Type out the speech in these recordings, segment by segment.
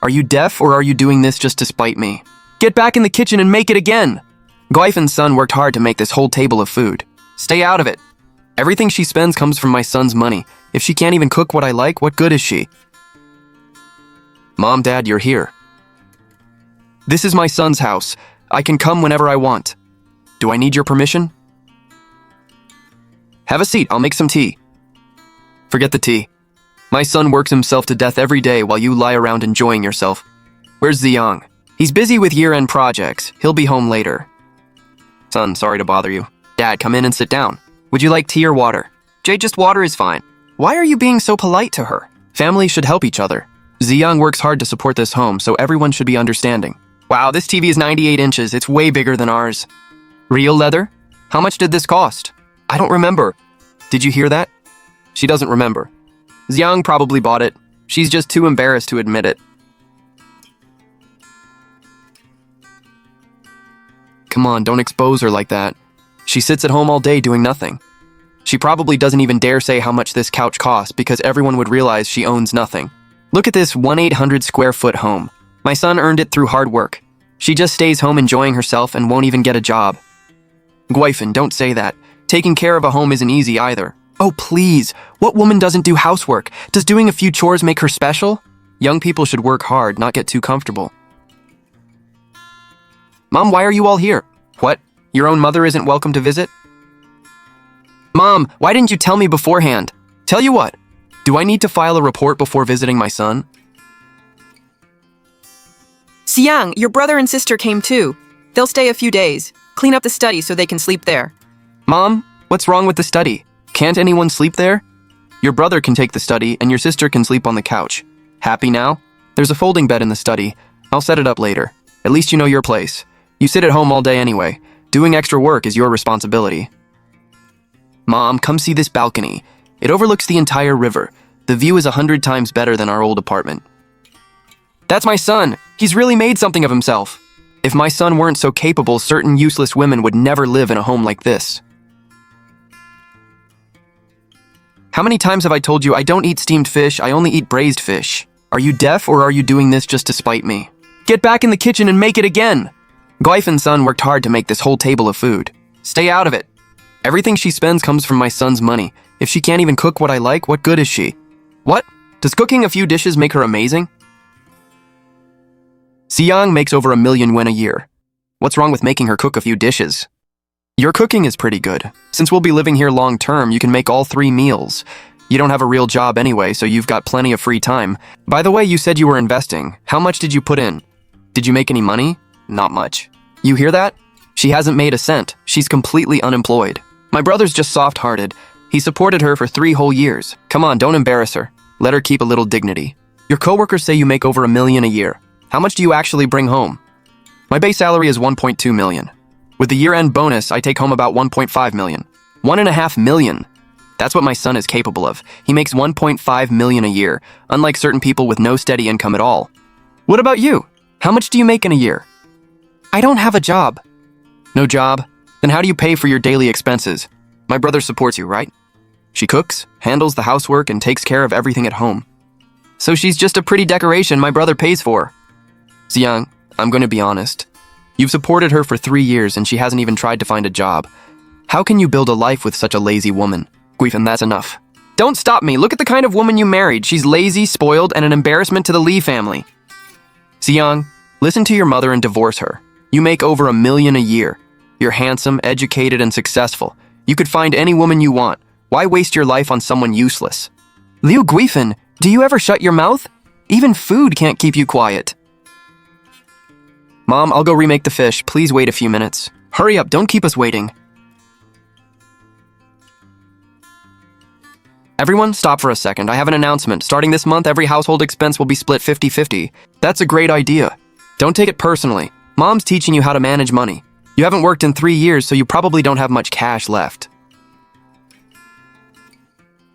Are you deaf or are you doing this just to spite me? Get back in the kitchen and make it again! Guifan's son worked hard to make this whole table of food. Stay out of it. Everything she spends comes from my son's money. If she can't even cook what I like, what good is she? Mom, Dad, you're here. This is my son's house. I can come whenever I want. Do I need your permission? Have a seat, I'll make some tea. Forget the tea. My son works himself to death every day while you lie around enjoying yourself. Where's Ziyang? He's busy with year-end projects. He'll be home later. Son, sorry to bother you. Dad, come in and sit down. Would you like tea or water? Jay, just water is fine. Why are you being so polite to her? Families should help each other. Ziyang works hard to support this home, so everyone should be understanding. Wow, this TV is 98 inches. It's way bigger than ours. Real leather? How much did this cost? I don't remember. Did you hear that? She doesn't remember. Ziyang probably bought it. She's just too embarrassed to admit it. Come on, don't expose her like that. She sits at home all day doing nothing. She probably doesn't even dare say how much this couch costs because everyone would realize she owns nothing. Look at this 1,800 square foot home. My son earned it through hard work. She just stays home enjoying herself and won't even get a job. Guifan, don't say that. Taking care of a home isn't easy either. Oh, please. What woman doesn't do housework? Does doing a few chores make her special? Young people should work hard, not get too comfortable. Mom, why are you all here? What? Your own mother isn't welcome to visit? Mom, why didn't you tell me beforehand? Tell you what, do I need to file a report before visiting my son? Ziyang, your brother and sister came too. They'll stay a few days. Clean up the study so they can sleep there. Mom, what's wrong with the study? Can't anyone sleep there? Your brother can take the study and your sister can sleep on the couch. Happy now? There's a folding bed in the study. I'll set it up later. At least you know your place. You sit at home all day anyway. Doing extra work is your responsibility. Mom, come see this balcony. It overlooks the entire river. The view is 100 times better than our old apartment. That's my son. He's really made something of himself. If my son weren't so capable, certain useless women would never live in a home like this. How many times have I told you I don't eat steamed fish, I only eat braised fish? Are you deaf or are you doing this just to spite me? Get back in the kitchen and make it again! Guifan's son worked hard to make this whole table of food. Stay out of it. Everything she spends comes from my son's money. If she can't even cook what I like, what good is she? What? Does cooking a few dishes make her amazing? Ziyang makes over 1 million yuan a year. What's wrong with making her cook a few dishes? Your cooking is pretty good. Since we'll be living here long term, you can make all 3 meals. You don't have a real job anyway, so you've got plenty of free time. By the way, you said you were investing. How much did you put in? Did you make any money? Not much. You hear that? She hasn't made a cent. She's completely unemployed. My brother's just soft-hearted. He supported her for 3 whole years. Come on, don't embarrass her. Let her keep a little dignity. Your coworkers say you make over 1 million a year. How much do you actually bring home? My base salary is 1.2 million. With the year-end bonus, I take home about 1.5 million. 1.5 million. That's what my son is capable of. He makes 1.5 million a year, unlike certain people with no steady income at all. What about you? How much do you make in a year? I don't have a job. No job? Then how do you pay for your daily expenses? My brother supports you, right? She cooks, handles the housework, and takes care of everything at home. So she's just a pretty decoration my brother pays for. Ziyang, I'm going to be honest. You've supported her for 3 years and she hasn't even tried to find a job. How can you build a life with such a lazy woman? Guifan, that's enough. Don't stop me. Look at the kind of woman you married. She's lazy, spoiled, and an embarrassment to the Li family. Ziyang, listen to your mother and divorce her. You make over 1 million a year. You're handsome, educated, and successful. You could find any woman you want. Why waste your life on someone useless? Liu Guifan, do you ever shut your mouth? Even food can't keep you quiet. Mom, I'll go remake the fish. Please wait a few minutes. Hurry up, don't keep us waiting. Everyone, stop for a second. I have an announcement. Starting this month, every household expense will be split 50-50. That's a great idea. Don't take it personally. Mom's teaching you how to manage money. You haven't worked in 3 years, so you probably don't have much cash left.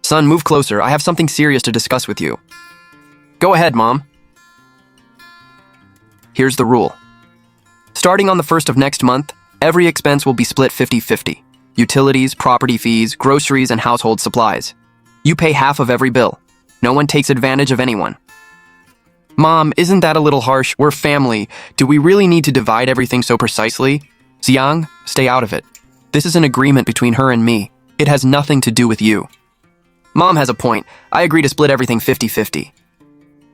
Son, move closer. I have something serious to discuss with you. Go ahead, Mom. Here's the rule. Starting on the 1st of next month, every expense will be split 50-50. Utilities, property fees, groceries, and household supplies. You pay half of every bill. No one takes advantage of anyone. Mom, isn't that a little harsh? We're family. Do we really need to divide everything so precisely? Xiang, stay out of it. This is an agreement between her and me. It has nothing to do with you. Mom has a point. I agree to split everything 50-50.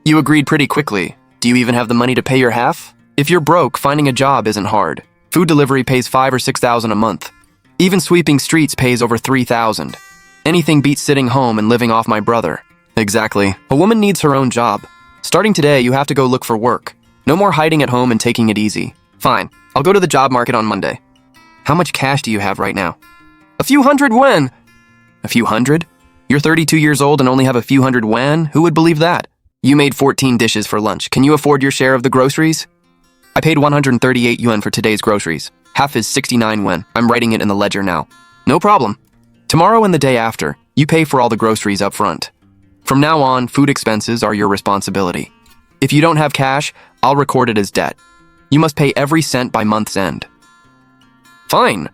You agreed pretty quickly. Do you even have the money to pay your half? If you're broke, finding a job isn't hard. Food delivery pays $5,000 or $6,000 a month. Even sweeping streets pays over $3,000. Anything beats sitting home and living off my brother. Exactly. A woman needs her own job. Starting today, you have to go look for work. No more hiding at home and taking it easy. Fine. I'll go to the job market on Monday. How much cash do you have right now? A few hundred yuan. A few hundred? You're 32 years old and only have a few hundred yuan? Who would believe that? You made 14 dishes for lunch. Can you afford your share of the groceries? I paid 138 yuan for today's groceries. Half is 69 yuan. I'm writing it in the ledger now. No problem. Tomorrow and the day after, you pay for all the groceries up front. From now on, food expenses are your responsibility. If you don't have cash, I'll record it as debt. You must pay every cent by month's end. Fine.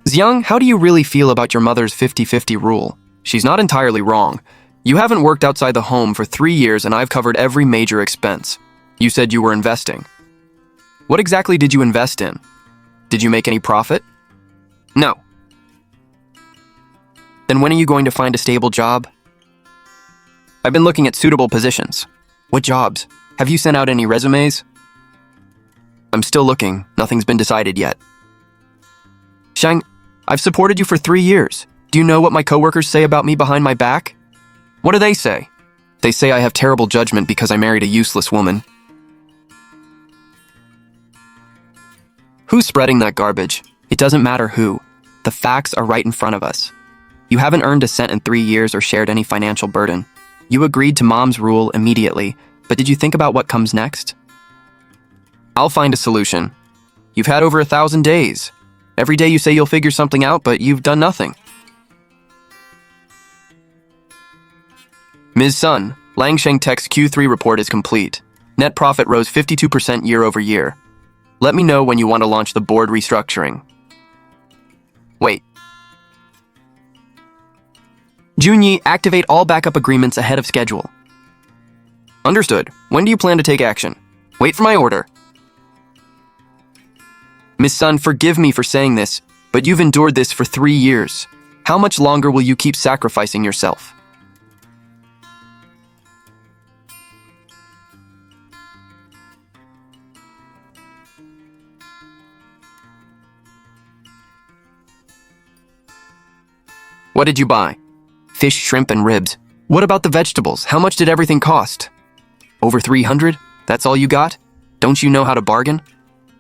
Xiang, how do you really feel about your mother's 50-50 rule? She's not entirely wrong. You haven't worked outside the home for 3 years and I've covered every major expense. You said you were investing. What exactly did you invest in? Did you make any profit? No. Then when are you going to find a stable job? I've been looking at suitable positions. What jobs? Have you sent out any resumes? I'm still looking. Nothing's been decided yet. Shang, I've supported you for 3 years. Do you know what my coworkers say about me behind my back? What do they say? They say I have terrible judgment because I married a useless woman. Who's spreading that garbage? It doesn't matter who. The facts are right in front of us. You haven't earned a cent in 3 years or shared any financial burden. You agreed to Mom's rule immediately, but did you think about what comes next? I'll find a solution. You've had over 1,000 days. Every day you say you'll figure something out, but you've done nothing. Ms. Sun, Langsheng Tech's Q3 report is complete. Net profit rose 52% year over year. Let me know when you want to launch the board restructuring. Wait. Junyi, activate all backup agreements ahead of schedule. Understood. When do you plan to take action? Wait for my order. Miss Sun, forgive me for saying this, but you've endured this for 3 years. How much longer will you keep sacrificing yourself? What did you buy? Fish, shrimp, and ribs. What about the vegetables? How much did everything cost? Over 300? That's all you got? Don't you know how to bargain?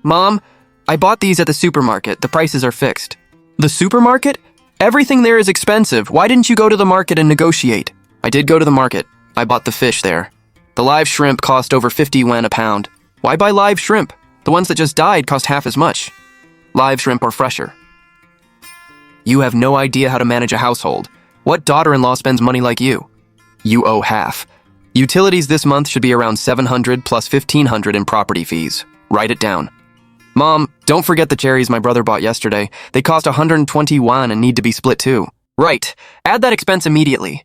Mom, I bought these at the supermarket. The prices are fixed. The supermarket? Everything there is expensive. Why didn't you go to the market and negotiate? I did go to the market. I bought the fish there. The live shrimp cost over 50 yuan a pound. Why buy live shrimp? The ones that just died cost half as much. Live shrimp are fresher. You have no idea how to manage a household. What daughter-in-law spends money like you? You owe half. Utilities this month should be around 700 plus 1,500 in property fees. Write it down. Mom, don't forget the cherries my brother bought yesterday. They cost 120 yuan and need to be split too. Right. Add that expense immediately.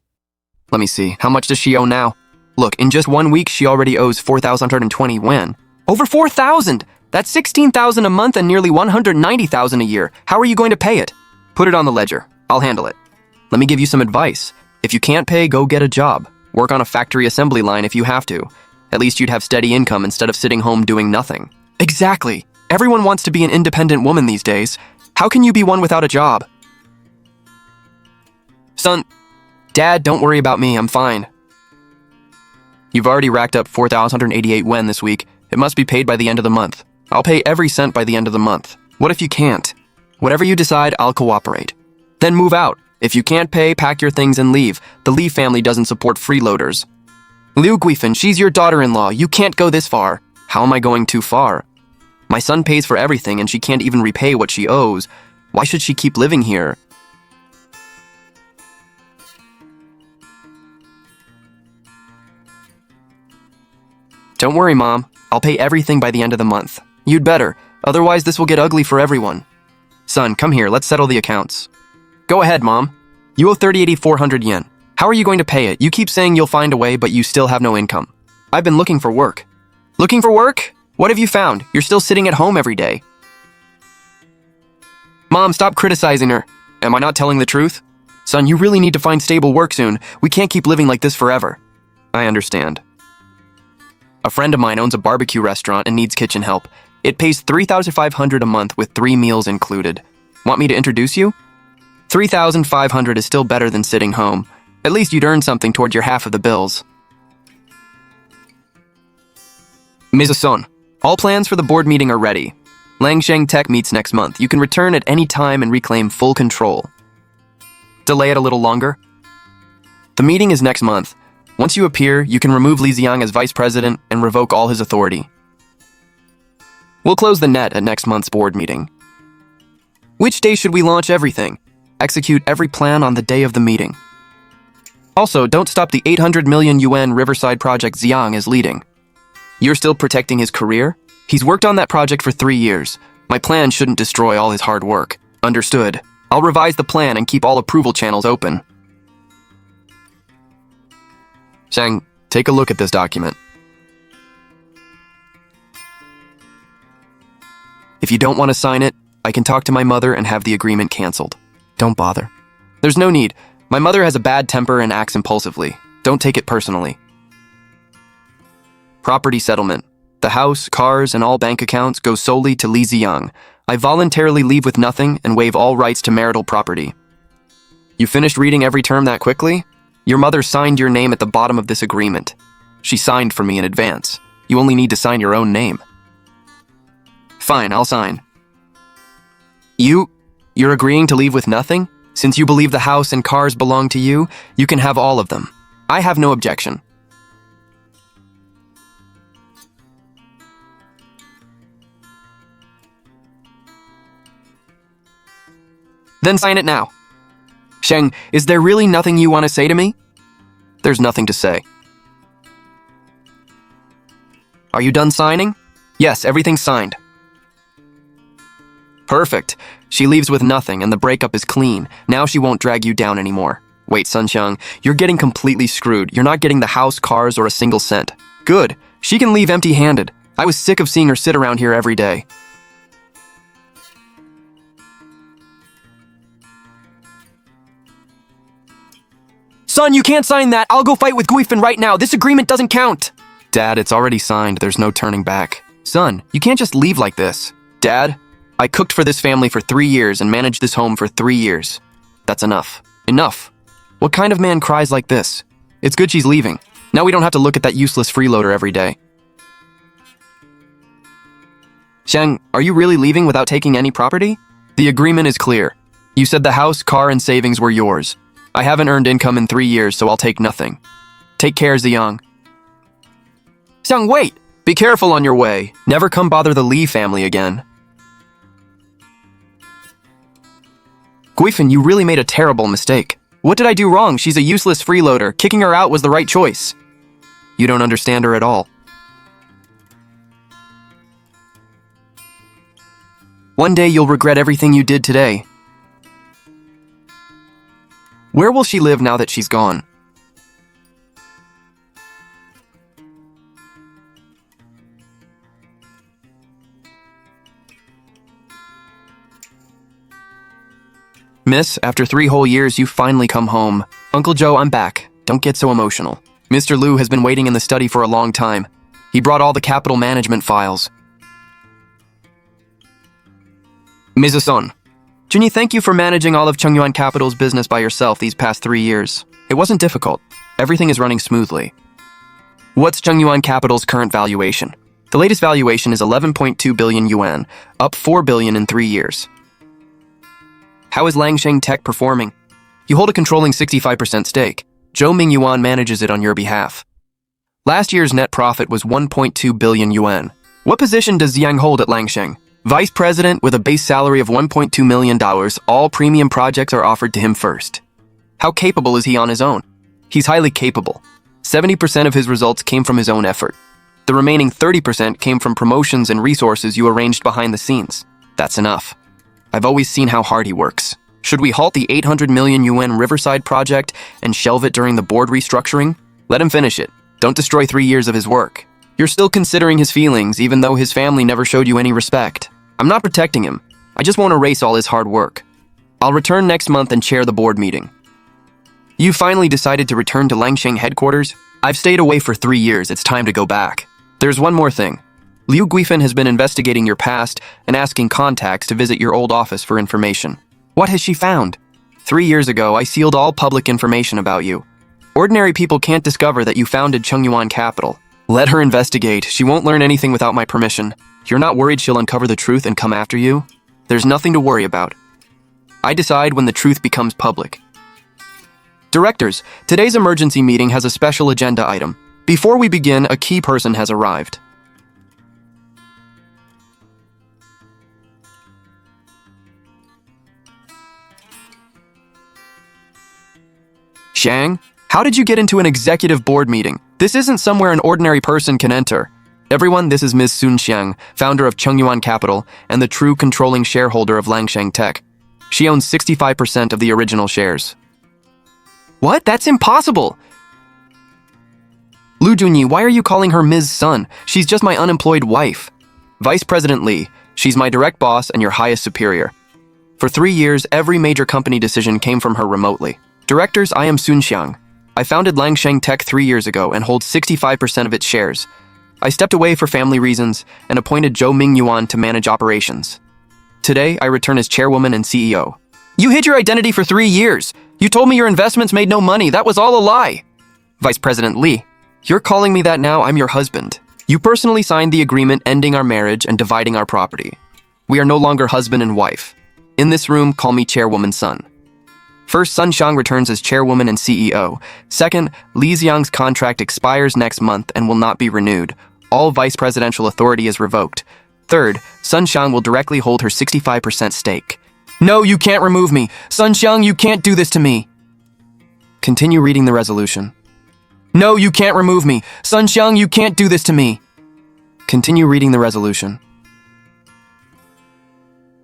Let me see. How much does she owe now? Look, in just 1 week, she already owes 4,120 yuan. Over 4,000! That's 16,000 a month and nearly 190,000 a year. How are you going to pay it? Put it on the ledger. I'll handle it. Let me give you some advice. If you can't pay, go get a job. Work on a factory assembly line if you have to. At least you'd have steady income instead of sitting home doing nothing. Exactly. Everyone wants to be an independent woman these days. How can you be one without a job? Son, Dad, don't worry about me. I'm fine. You've already racked up 4,188 yuan this week. It must be paid by the end of the month. I'll pay every cent by the end of the month. What if you can't? Whatever you decide, I'll cooperate. Then move out. If you can't pay, pack your things and leave. The Li family doesn't support freeloaders. Liu Guifan, she's your daughter-in-law. You can't go this far. How am I going too far? My son pays for everything and she can't even repay what she owes. Why should she keep living here? Don't worry, Mom. I'll pay everything by the end of the month. You'd better. Otherwise, this will get ugly for everyone. Son, come here. Let's settle the accounts. Go ahead, Mom. You owe 38,400 yen. How are you going to pay it? You keep saying you'll find a way, but you still have no income. I've been looking for work. Looking for work? What have you found? You're still sitting at home every day. Mom, stop criticizing her. Am I not telling the truth? Son, you really need to find stable work soon. We can't keep living like this forever. I understand. A friend of mine owns a barbecue restaurant and needs kitchen help. It pays $3,500 a month with 3 meals included. Want me to introduce you? $3,500 is still better than sitting home. At least you'd earn something toward your half of the bills. Ms. Son, all plans for the board meeting are ready. Langsheng Tech meets next month. You can return at any time and reclaim full control. Delay it a little longer? The meeting is next month. Once you appear, you can remove Li Xiang as vice president and revoke all his authority. We'll close the net at next month's board meeting. Which day should we launch everything? Execute every plan on the day of the meeting. Also, don't stop the 800 million yuan Riverside project Xiang is leading. You're still protecting his career? He's worked on that project for 3 years. My plan shouldn't destroy all his hard work. Understood. I'll revise the plan and keep all approval channels open. Shang, take a look at this document. If you don't want to sign it, I can talk to my mother and have the agreement canceled. Don't bother. There's no need. My mother has a bad temper and acts impulsively. Don't take it personally. Property settlement. The house, cars, and all bank accounts go solely to Li Xiang. I voluntarily leave with nothing and waive all rights to marital property. You finished reading every term that quickly? Your mother signed your name at the bottom of this agreement. She signed for me in advance. You only need to sign your own name. Fine, I'll sign. You're agreeing to leave with nothing? Since you believe the house and cars belong to you, you can have all of them. I have no objection. Then sign it now. Sheng, is there really nothing you want to say to me? There's nothing to say. Are you done signing? Yes, everything's signed. Perfect. She leaves with nothing and the breakup is clean. Now she won't drag you down anymore. Wait, Sunshang, you're getting completely screwed. You're not getting the house, cars, or a single cent. Good. She can leave empty-handed. I was sick of seeing her sit around here every day. Son, you can't sign that. I'll go fight with Guifan right now. This agreement doesn't count. Dad, it's already signed. There's no turning back. Son, you can't just leave like this. Dad, I cooked for this family for 3 years and managed this home for 3 years. That's enough. Enough. What kind of man cries like this? It's good she's leaving. Now we don't have to look at that useless freeloader every day. Shang, are you really leaving without taking any property? The agreement is clear. You said the house, car, and savings were yours. I haven't earned income in 3 years, so I'll take nothing. Take care, Ziyang. Xiang, wait! Be careful on your way. Never come bother the Li family again. Guifan, you really made a terrible mistake. What did I do wrong? She's a useless freeloader. Kicking her out was the right choice. You don't understand her at all. One day you'll regret everything you did today. Where will she live now that she's gone? Miss, after 3 whole years, you finally come home. Uncle Joe, I'm back. Don't get so emotional. Mr. Liu has been waiting in the study for a long time. He brought all the capital management files. Ms. Son, Junyi, thank you for managing all of Chungyuan Capital's business by yourself these past 3 years. It wasn't difficult. Everything is running smoothly. What's Chungyuan Capital's current valuation? The latest valuation is 11.2 billion yuan, up 4 billion in 3 years. How is Langsheng Tech performing? You hold a controlling 65% stake. Zhou Mingyuan manages it on your behalf. Last year's net profit was 1.2 billion yuan. What position does Ziyang hold at Langsheng? Vice president with a base salary of $1.2 million, all premium projects are offered to him first. How capable is he on his own? He's highly capable. 70% of his results came from his own effort. The remaining 30% came from promotions and resources you arranged behind the scenes. That's enough. I've always seen how hard he works. Should we halt the 800 million yuan Riverside project and shelve it during the board restructuring? Let him finish it. Don't destroy 3 years of his work. You're still considering his feelings, even though his family never showed you any respect. I'm not protecting him. I just won't erase all his hard work. I'll return next month and chair the board meeting. You finally decided to return to Langsheng headquarters? I've stayed away for 3 years. It's time to go back. There's one more thing. Liu Guifan has been investigating your past and asking contacts to visit your old office for information. What has she found? 3 years ago, I sealed all public information about you. Ordinary people can't discover that you founded Chungyuan Capital. Let her investigate. She won't learn anything without my permission. You're not worried she'll uncover the truth and come after you? There's nothing to worry about. I decide when the truth becomes public. Directors, today's emergency meeting has a special agenda item. Before we begin, a key person has arrived. Xiang, how did you get into an executive board meeting? This isn't somewhere an ordinary person can enter. Everyone, this is Ms. Sun Xiang, founder of Chungyuan Capital and the true controlling shareholder of Langsheng Tech. She owns 65% of the original shares. What? That's impossible! Lu Junyi, why are you calling her Ms. Sun? She's just my unemployed wife. Vice President Li, she's my direct boss and your highest superior. For 3 years, every major company decision came from her remotely. Directors, I am Sun Xiang. I founded Langsheng Tech 3 years ago and hold 65% of its shares. I stepped away for family reasons and appointed Zhou Mingyuan to manage operations. Today, I return as chairwoman and CEO. You hid your identity for 3 years. You told me your investments made no money. That was all a lie. Vice President Li, you're calling me that now. I'm your husband. You personally signed the agreement ending our marriage and dividing our property. We are no longer husband and wife. In this room, call me Chairwoman Sun. First, Sun Xiang returns as chairwoman and CEO. Second, Li Xiang's contract expires next month and will not be renewed. All vice presidential authority is revoked. Third, Sun Xiang will directly hold her 65% stake. No, you can't remove me. Sun Xiang, you can't do this to me. Continue reading the resolution. No, you can't remove me. Sun Xiang, you can't do this to me. Continue reading the resolution.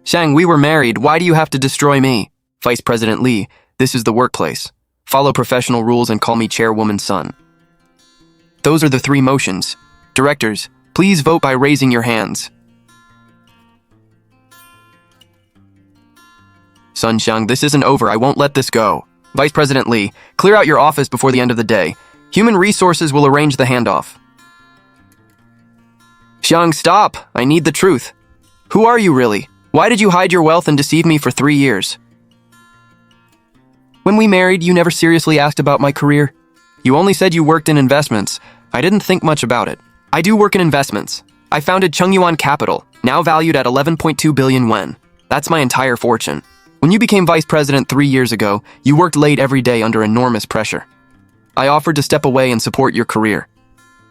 Xiang, we were married. Why do you have to destroy me? Vice President Li, this is the workplace. Follow professional rules and call me Chairwoman Sun. Those are the 3 motions. Directors, please vote by raising your hands. Sun Xiang, this isn't over. I won't let this go. Vice President Li, clear out your office before the end of the day. Human Resources will arrange the handoff. Xiang, stop. I need the truth. Who are you really? Why did you hide your wealth and deceive me for 3 years? When we married, you never seriously asked about my career. You only said you worked in investments. I didn't think much about it. I do work in investments. I founded Chungyuan Capital, now valued at 11.2 billion yuan. That's my entire fortune. When you became vice president 3 years ago, you worked late every day under enormous pressure. I offered to step away and support your career.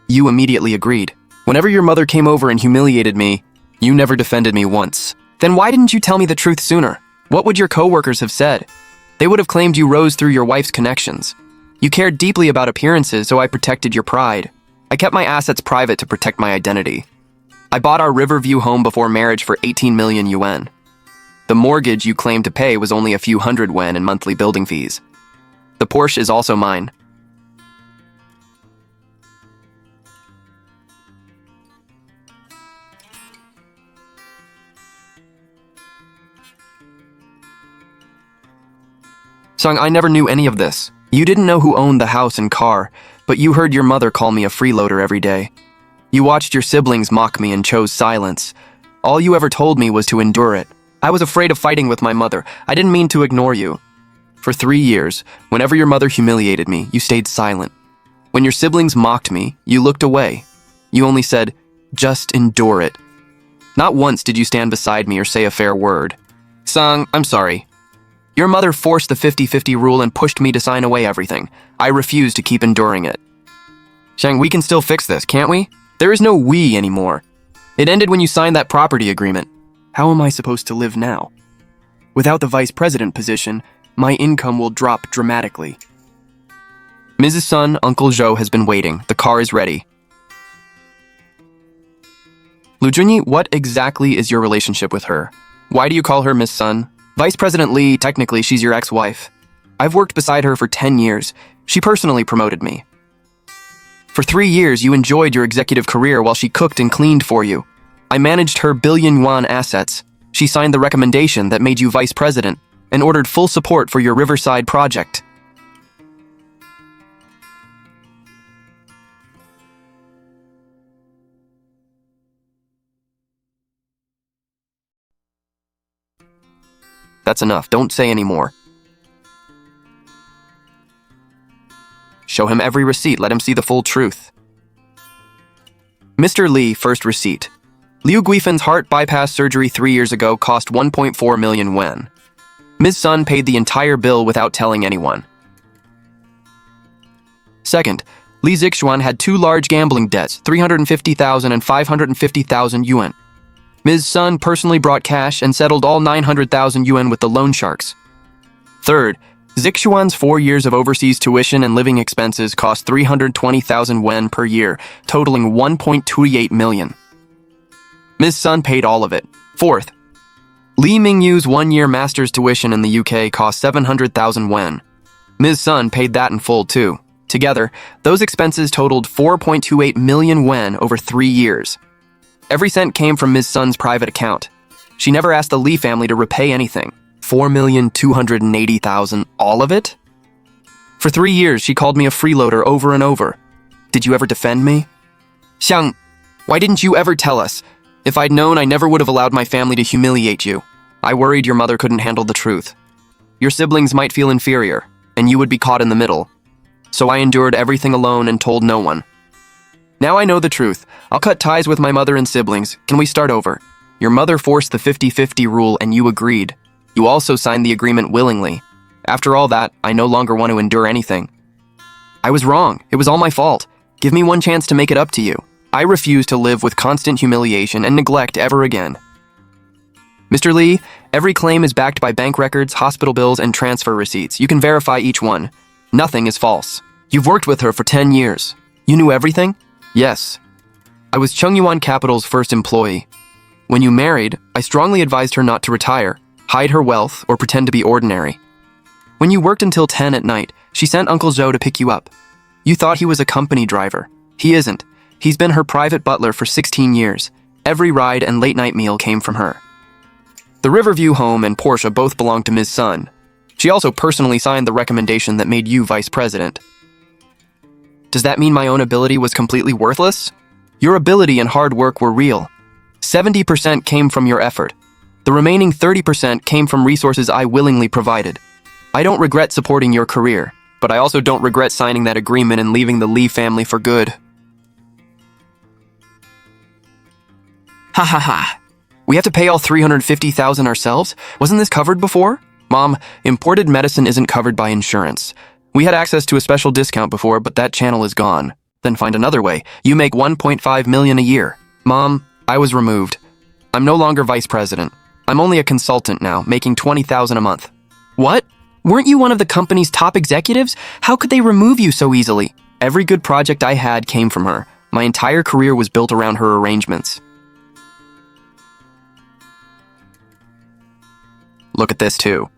You immediately agreed. Whenever your mother came over and humiliated me, you never defended me once. Then why didn't you tell me the truth sooner? What would your coworkers have said? They would have claimed you rose through your wife's connections. You cared deeply about appearances, so I protected your pride. I kept my assets private to protect my identity. I bought our Riverview home before marriage for 18 million yuan. The mortgage you claimed to pay was only a few hundred yuan in monthly building fees. The Porsche is also mine. Sung, I never knew any of this. You didn't know who owned the house and car, but you heard your mother call me a freeloader every day. You watched your siblings mock me and chose silence. All you ever told me was to endure it. I was afraid of fighting with my mother. I didn't mean to ignore you. For 3 years, whenever your mother humiliated me, you stayed silent. When your siblings mocked me, you looked away. You only said, just endure it. Not once did you stand beside me or say a fair word. Sung, I'm sorry. Your mother forced the 50-50 rule and pushed me to sign away everything. I refused to keep enduring it. Xiang, we can still fix this, can't we? There is no we anymore. It ended when you signed that property agreement. How am I supposed to live now? Without the vice president position, my income will drop dramatically. Mrs. Sun, Uncle Zhou has been waiting. The car is ready. Lu Junyi, what exactly is your relationship with her? Why do you call her Miss Sun? Vice President Li, technically she's your ex-wife. I've worked beside her for 10 years. She personally promoted me. For 3 years, you enjoyed your executive career while she cooked and cleaned for you. I managed her billion-yuan assets. She signed the recommendation that made you vice president and ordered full support for your Riverside project. That's enough. Don't say any more. Show him every receipt. Let him see the full truth. Mr. Lee, first receipt. Liu Guifan's heart bypass surgery 3 years ago cost 1.4 million yuan. Ms. Sun paid the entire bill without telling anyone. Second, Li Zixuan had 2 large gambling debts, 350,000 and 550,000 yuan. Ms. Sun personally brought cash and settled all 900,000 yuan with the loan sharks. Third, Zixuan's 4 years of overseas tuition and living expenses cost 320,000 yuan per year, totaling 1.28 million. Ms. Sun paid all of it. Fourth, Li Mingyu's 1-year master's tuition in the UK cost 700,000 yuan. Ms. Sun paid that in full too. Together, those expenses totaled 4.28 million yuan over 3 years. Every cent came from Ms. Sun's private account. She never asked the Li family to repay anything. 4,280,000, all of it? For 3 years, she called me a freeloader over and over. Did you ever defend me? Xiang, why didn't you ever tell us? If I'd known, I never would have allowed my family to humiliate you. I worried your mother couldn't handle the truth. Your siblings might feel inferior, and you would be caught in the middle. So I endured everything alone and told no one. Now I know the truth. I'll cut ties with my mother and siblings. Can we start over? Your mother forced the 50-50 rule and you agreed. You also signed the agreement willingly. After all that, I no longer want to endure anything. I was wrong. It was all my fault. Give me one chance to make it up to you. I refuse to live with constant humiliation and neglect ever again. Mr. Lee, every claim is backed by bank records, hospital bills, and transfer receipts. You can verify each one. Nothing is false. You've worked with her for 10 years. You knew everything? Yes. I was Chungyuan Capital's first employee. When you married, I strongly advised her not to retire, hide her wealth, or pretend to be ordinary. When you worked until 10 at night, she sent Uncle Zhou to pick you up. You thought he was a company driver. He isn't. He's been her private butler for 16 years. Every ride and late-night meal came from her. The Riverview home and Porsche both belong to Ms. Sun. She also personally signed the recommendation that made you vice president. Does that mean my own ability was completely worthless? Your ability and hard work were real. 70% came from your effort. The remaining 30% came from resources I willingly provided. I don't regret supporting your career, but I also don't regret signing that agreement and leaving the Li family for good. Ha ha ha. We have to pay all 350,000 ourselves? Wasn't this covered before? Mom, imported medicine isn't covered by insurance. We had access to a special discount before, but that channel is gone. Then find another way. You make 1.5 million a year. Mom, I was removed. I'm no longer vice president. I'm only a consultant now, making 20,000 a month. What? Weren't you one of the company's top executives? How could they remove you so easily? Every good project I had came from her. My entire career was built around her arrangements. Look at this too.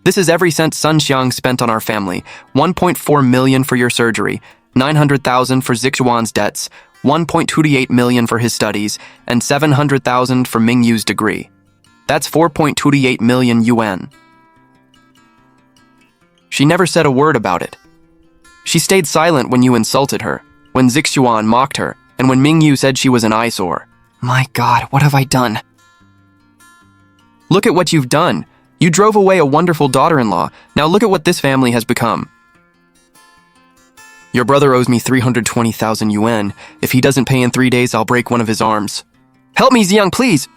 This is every cent Sun Xiang spent on our family. 1.4 million for your surgery, 900,000 for Zixuan's debts, 1.28 million for his studies, and 700,000 for Mingyu's degree. That's 4.28 million yuan. She never said a word about it. She stayed silent when you insulted her, when Zixuan mocked her, and when Mingyu said she was an eyesore. My God, what have I done? Look at what you've done. You drove away a wonderful daughter-in-law. Now look at what this family has become. Your brother owes me 320,000 yuan. If he doesn't pay in 3 days, I'll break one of his arms. Help me, Xiang, please!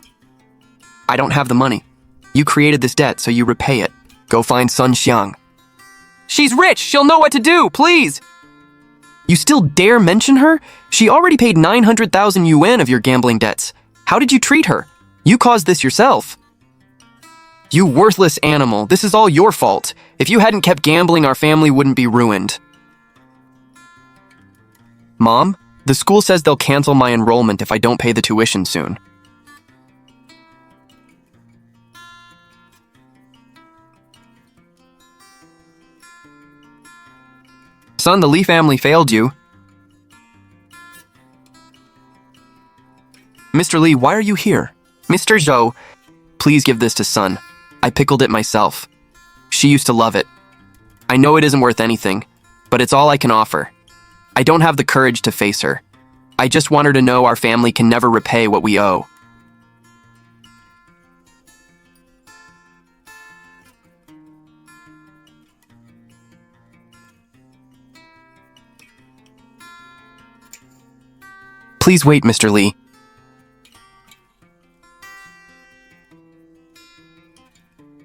I don't have the money. You created this debt, so you repay it. Go find Sun Xiang. She's rich! She'll know what to do, please! You still dare mention her? She already paid 900,000 yuan of your gambling debts. How did you treat her? You caused this yourself. You worthless animal, this is all your fault. If you hadn't kept gambling, our family wouldn't be ruined. Mom, the school says they'll cancel my enrollment if I don't pay the tuition soon. Son, the Li family failed you. Mr. Lee, why are you here? Mr. Zhou, please give this to Sun. I pickled it myself. She used to love it. I know it isn't worth anything, but it's all I can offer. I don't have the courage to face her. I just want her to know our family can never repay what we owe. Please wait, Mr. Lee.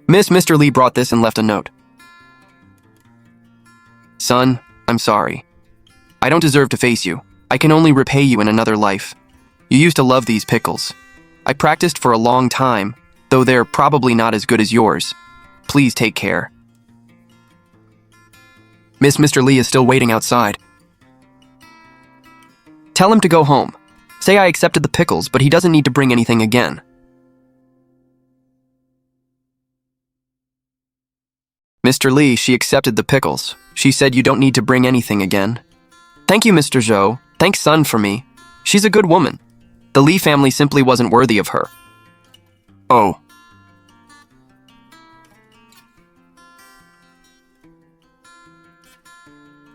Mr. Lee brought this and left a note. Son, I'm sorry. I don't deserve to face you. I can only repay you in another life. You used to love these pickles. I practiced for a long time, though they're probably not as good as yours. Please take care. Mr. Lee is still waiting outside. Tell him to go home. Say I accepted the pickles, but he doesn't need to bring anything again. Mr. Lee, she accepted the pickles. She said you don't need to bring anything again. Thank you, Mr. Zhou. Thank Sun for me. She's a good woman. The Lee family simply wasn't worthy of her. Oh.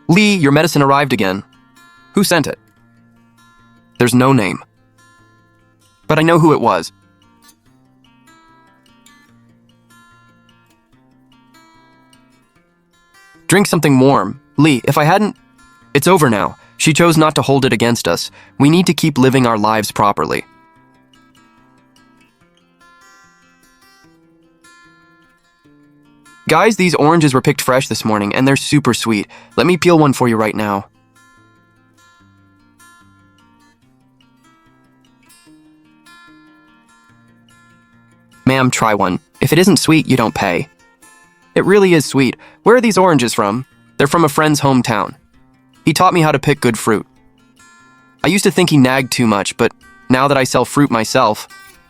Lee, your medicine arrived again. Who sent it? There's no name. But I know who it was. Drink something warm. Lee, if I hadn't... It's over now. She chose not to hold it against us. We need to keep living our lives properly. Guys, these oranges were picked fresh this morning, and they're super sweet. Let me peel one for you right now. Ma'am, try one. If it isn't sweet, you don't pay. It really is sweet. Where are these oranges from? They're from a friend's hometown. He taught me how to pick good fruit. I used to think he nagged too much, but now that I sell fruit myself,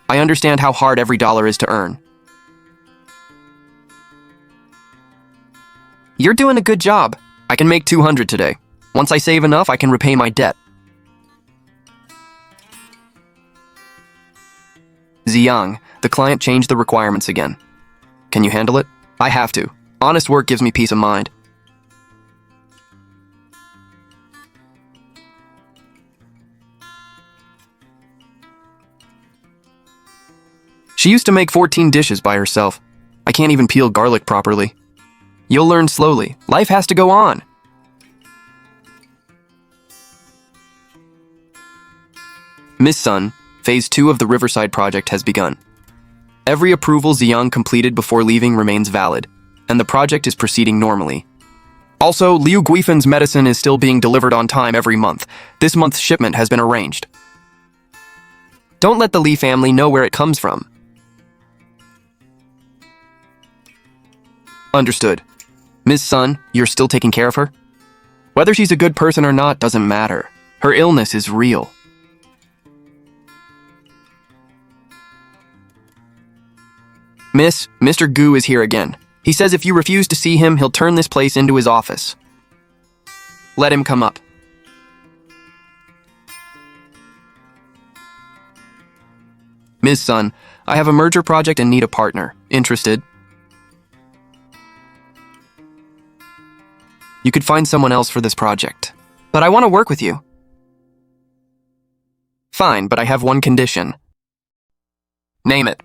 I understand how hard every dollar is to earn. You're doing a good job. I can make 200 today. Once I save enough, I can repay my debt. Ziyang, the client changed the requirements again. Can you handle it? I have to. Honest work gives me peace of mind. She used to make 14 dishes by herself. I can't even peel garlic properly. You'll learn slowly. Life has to go on. Miss Sun, Phase 2 of the Riverside project has begun. Every approval Ziyang completed before leaving remains valid, and the project is proceeding normally. Also, Liu Guifen's medicine is still being delivered on time every month. This month's shipment has been arranged. Don't let the Li family know where it comes from. Understood. Ms. Sun, you're still taking care of her? Whether she's a good person or not doesn't matter. Her illness is real. Mr. Gu is here again. He says if you refuse to see him, he'll turn this place into his office. Let him come up. Ms. Sun, I have a merger project and need a partner. Interested? You could find someone else for this project. But I want to work with you. Fine, but I have one condition. Name it.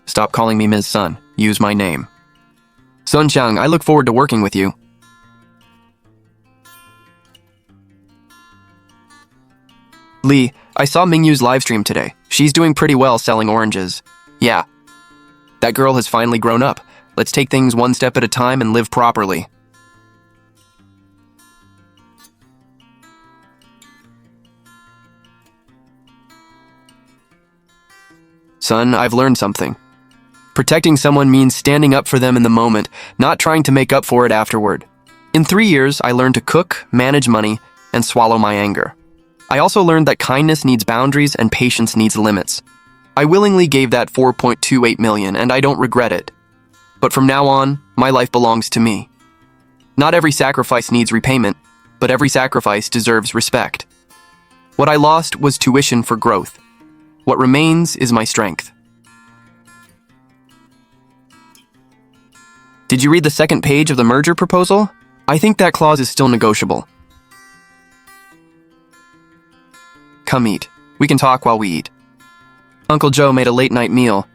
Stop calling me Ms. Sun. Use my name. Sun Xiang, I look forward to working with you. Lee, I saw Mingyu's livestream today. She's doing pretty well selling oranges. Yeah. That girl has finally grown up. Let's take things one step at a time and live properly. Son, I've learned something. Protecting someone means standing up for them in the moment, not trying to make up for it afterward. In 3 years, I learned to cook, manage money, and swallow my anger. I also learned that kindness needs boundaries and patience needs limits. I willingly gave that 4.28 million, and I don't regret it. But from now on, my life belongs to me. Not every sacrifice needs repayment, but every sacrifice deserves respect. What I lost was tuition for growth. What remains is my strength. Did you read the second page of the merger proposal? I think that clause is still negotiable. Come eat. We can talk while we eat. Uncle Joe made a late-night meal,